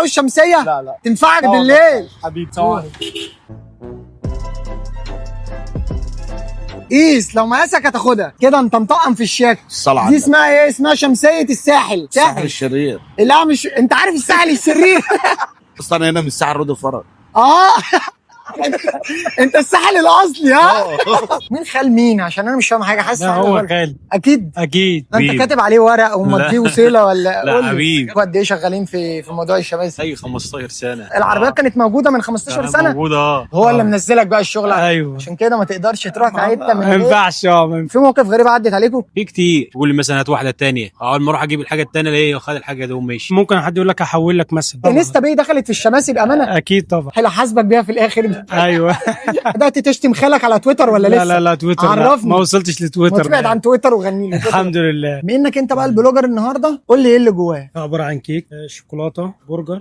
عاوز شمسيه؟ لا تنفعك بالليل حبيبي. سلام. قيس، لو مقاسك هتاخدها كده. انت مطقم في الشكل. الصلاة دي اسمها ايه؟ اسمها شمسيه الساحل. الساحل الشرير. لا مش انت عارف الساحل الشرير. اصلا انا هنا من الساحل رود الفرج. اه انت الساحل الاصلي ها؟ مين خال مين؟ عشان انا مش فاهم حاجه. حاسس لا هو خالد اكيد. اكيد. انت كاتب عليه ورق ومضيه وصله ولا؟ لا قول لي. حبيبي. قد ايه شغالين في موضوع الشماسي؟ اي 15 سنه. العربيات كانت موجوده من 15 سنه. موجوده هو اللي منزلك بقى الشغل. ايوه. عشان كده ما تقدرش تروح في حته من ما غير. ينفعش. ما ينفعش. في موقف غريب عدت عليكم؟ في كتير. تقول لي مثلا هات واحده تانية، اول ما اروح اجيب الحاجه التانية الاقيه خد الحاجه دي وماشي. ممكن حد يقول لك هحول لك مثلا. انستا باي دخلت في الشماسي بامانه؟ اكيد طبعا. حلو، حاسبك بيها في الاخر. ايوه. بدات تشتم خالك على تويتر ولا لسه؟ لا تويتر. عرفني. ما وصلتش ما لتويتر. تبعد عن تويتر وغني لي. الحمد لله. بما انك انت بقى البلوجر النهارده، قول لي ايه اللي جواه. عباره عن كيك، شوكولاته، برجر.